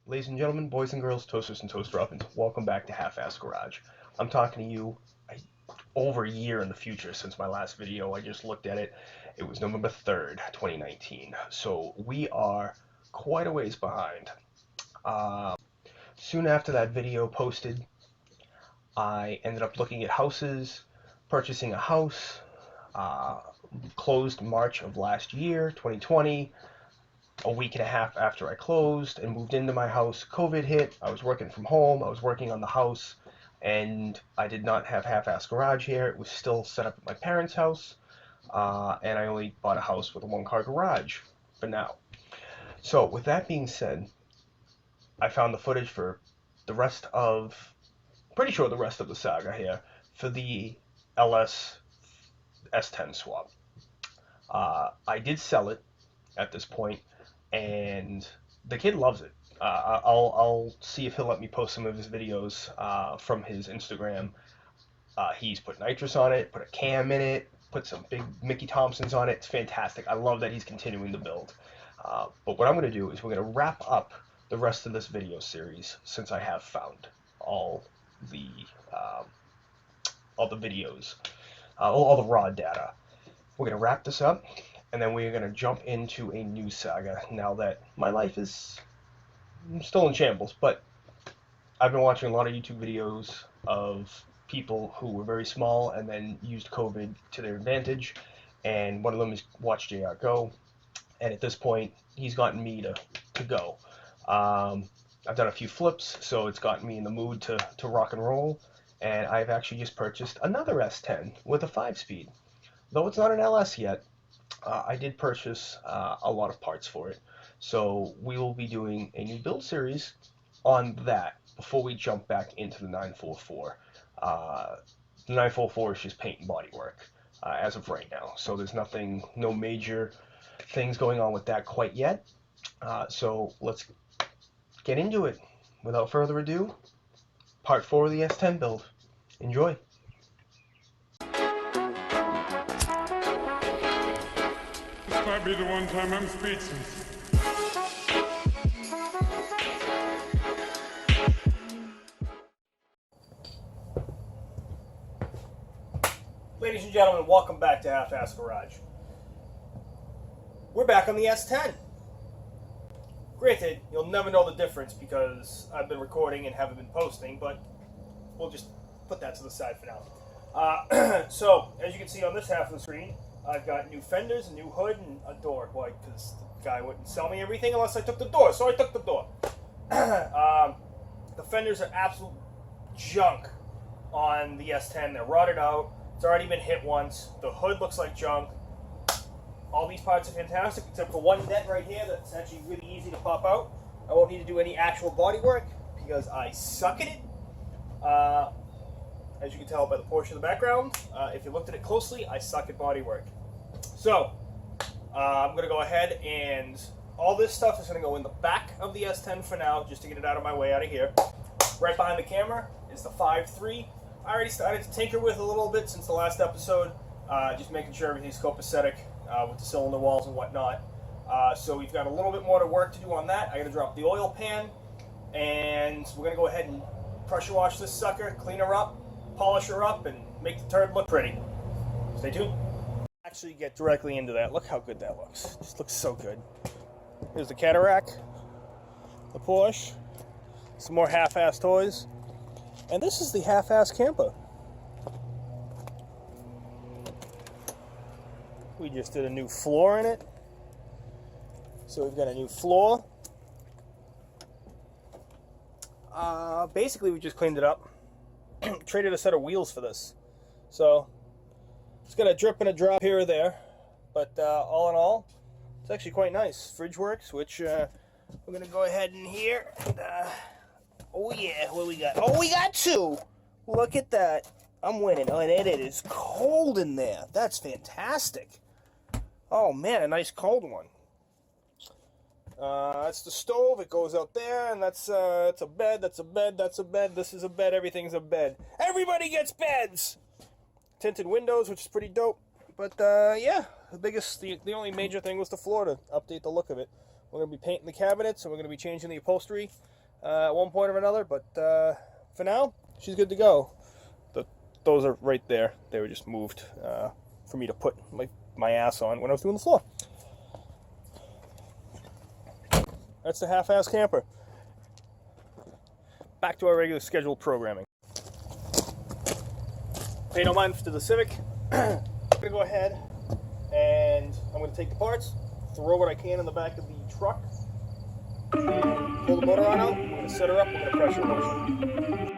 Ladies and gentlemen, boys and girls, toasters and toaster ovens, welcome back to Half-Ass Garage. I'm talking to you over a year in the future since my last video. I just looked at it. It was November 3rd, 2019. So we are quite a ways behind. Soon after that video posted, I ended up looking at houses, purchasing a house, uh, closed March of last year, 2020. A week and a half after I closed and moved into my house, COVID hit. I was working from home. I was working on the house, and I did not have half-ass garage here. It was still set up at my parents' house, and I only bought a house with a one-car garage for now. So with that being said, I found the footage for the rest of, pretty sure the rest of the saga here, for the LS S10 swap. I did sell it at this point, and the kid loves it. I'll see if he'll let me post some of his videos from his Instagram. He's put nitrous on it, put a cam in it, put some big Mickey Thompsons on it. It's fantastic. I love that he's continuing the build. But what I'm going to do is we're going to wrap up the rest of this video series since I have found the um, all the videos, all the raw data. We're going to wrap this up, and then we're going to jump into a new saga now that my life is still in shambles. But I've been watching a lot of YouTube videos of people who were very small and then used COVID to their advantage, and one of them is Watch JR Go, and at this point, he's gotten me to go. I've done a few flips, so it's gotten me in the mood to rock and roll, and I've actually just purchased another S10 with a 5-speed. Though it's not an LS yet, I did purchase a lot of parts for it. So we will be doing a new build series on that before we jump back into the 944. The 944 is just paint and body work as of right now. So there's no major things going on with that quite yet. So let's get into it. Without further ado, part 4 of the S10 build. Enjoy. Might be the one time I'm speechless. Ladies and gentlemen, welcome back to Half-Ass Garage. We're back on the S10. Granted, you'll never know the difference because I've been recording and haven't been posting, but we'll just put that to the side for now. So, as you can see on this half of the screen, I've got new fenders, a new hood, and a door. Why? Because the guy wouldn't sell me everything unless I took the door, so I took the door. The fenders are absolute junk on the S10. They're rotted out. It's already been hit once. The hood looks like junk. All these parts are fantastic, except for one dent right here that's actually really easy to pop out. I won't need to do any actual body work because I suck at it. As you can tell by the portion of the background, if you looked at it closely, I suck at body work. So, I'm going to go ahead and all this stuff is going to go in the back of the S10 for now, just to get it out of my way out of here. Right behind the camera is the 5.3. I already started to tinker with a little bit since the last episode, just making sure everything's copacetic with the cylinder walls and whatnot. So we've got a little bit more to work to do on that. I got to drop the oil pan, and we're going to go ahead and pressure wash this sucker, clean her up, polish her up, and make the turd look pretty. Stay tuned. Actually get directly into that. Look how good that looks. Just looks so good. Here's the cataract, the Porsche, some more half-ass toys, and this is the half-ass camper. We just did a new floor in it. So we've got a new floor. Basically we just cleaned it up. Traded a set of wheels for this. So it's got a drip and a drop here or there. But all in all, it's actually quite nice. Fridge works, which we're going to go ahead in here. And, oh yeah, what we got? Oh, we got two! Look at that. I'm winning. Oh, and it is cold in there. That's fantastic. Oh man, a nice cold one. That's the stove. It goes out there, and that's a bed. That's a bed. That's a bed. This is a bed. Everything's a bed. Everybody gets beds. Tinted windows, which is pretty dope. But yeah, the only major thing was the floor, to update the look of it. We're going to be painting the cabinets, and we're going to be changing the upholstery at one point or another, but for now, she's good to go. Those are right there. They were just moved for me to put my ass on when I was doing the floor. That's the half-ass camper. Back to our regular scheduled programming. Pay no mind to the Civic. I'm going to go ahead and I'm going to take the parts, throw what I can in the back of the truck, and pull the motor on out. We're going to set her up. We're going to pressure washer.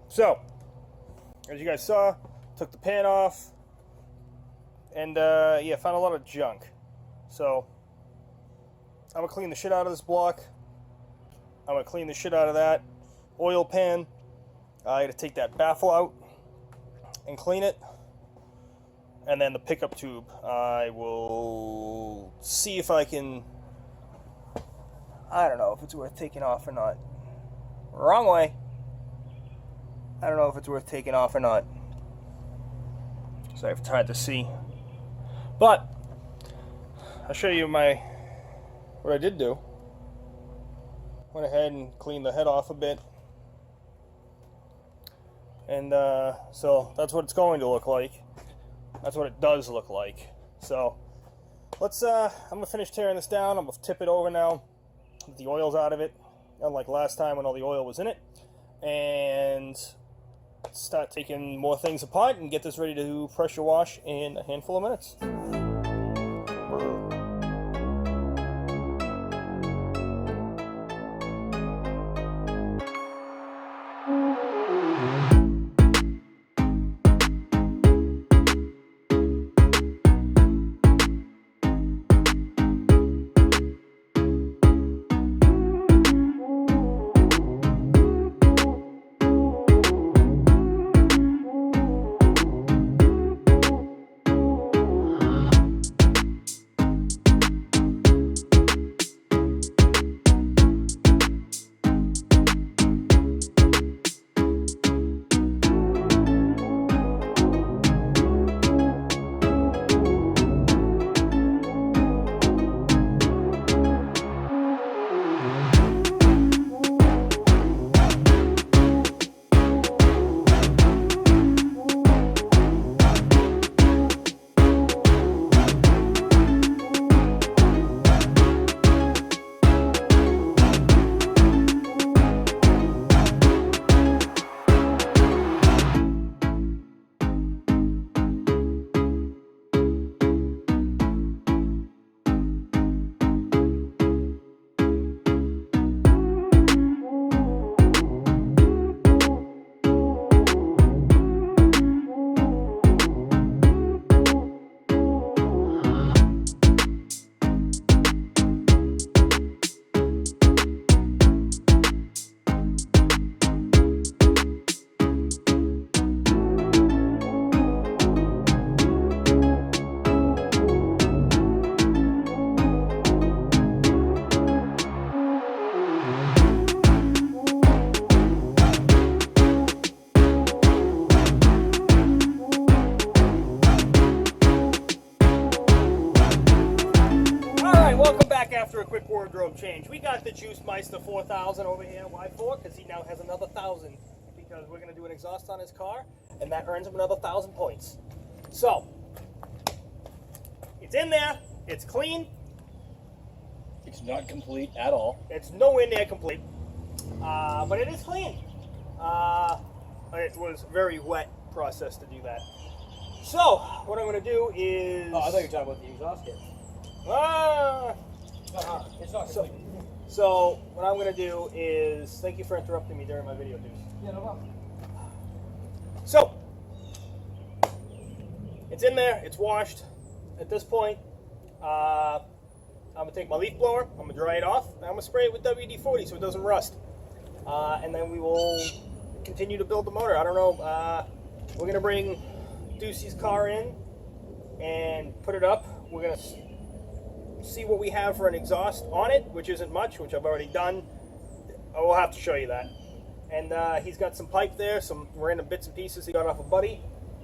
So, as you guys saw, took the pan off, and yeah, found a lot of junk. So, I'm going to clean the shit out of this block. I'm going to clean the shit out of that oil pan. I got to take that baffle out and clean it. And then the pickup tube, I will see if I can, I don't know if it's worth taking off or not. Wrong way. I don't know if it's worth taking off or not. So I've tried to see. But I'll show you what I did do. Went ahead and cleaned the head off a bit. And so that's what it's going to look like. That's what it does look like. So let's I'm gonna finish tearing this down. I'm gonna tip it over now. Get the oil's out of it, unlike last time when all the oil was in it. And start taking more things apart and get this ready to pressure wash in a handful of minutes. quick wardrobe change. We got the Juice Meister 4000 over here. Why for? Because he now has another 1,000. Because we're going to do an exhaust on his car, and that earns him another 1,000 points. So, it's in there. It's clean. It's not complete at all. It's nowhere near complete. But it is clean. It was a very wet process to do that. So, what I'm going to do is... Oh, I thought you were talking about the exhaust kit. It's not So, complete. so what I'm going to do is... Thank you for interrupting me during my video, dude. Yeah, no problem. So, it's in there. It's washed. At this point, I'm going to take my leaf blower. I'm going to dry it off. And I'm going to spray it with WD-40 so it doesn't rust. And then we will continue to build the motor. I don't know. We're going to bring Ducey's car in and put it up. We're going to see what we have for an exhaust on it, which isn't much, which I've already done. I will have to show you that. And he's got some pipe there, some random bits and pieces he got off a buddy.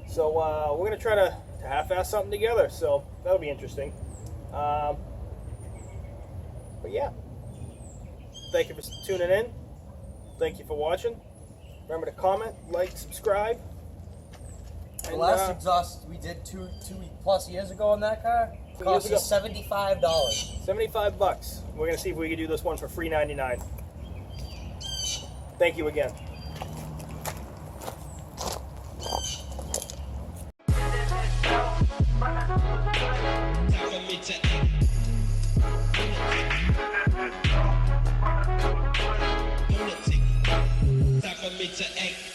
So we're going to try to half-ass something together. So that'll be interesting. But yeah. Thank you for tuning in. Thank you for watching. Remember to comment, like, subscribe. The last exhaust we did two plus years ago on that car cost us $75. $75. We're going to see if we can do this one for free 99. Thank you again. Time for me to act.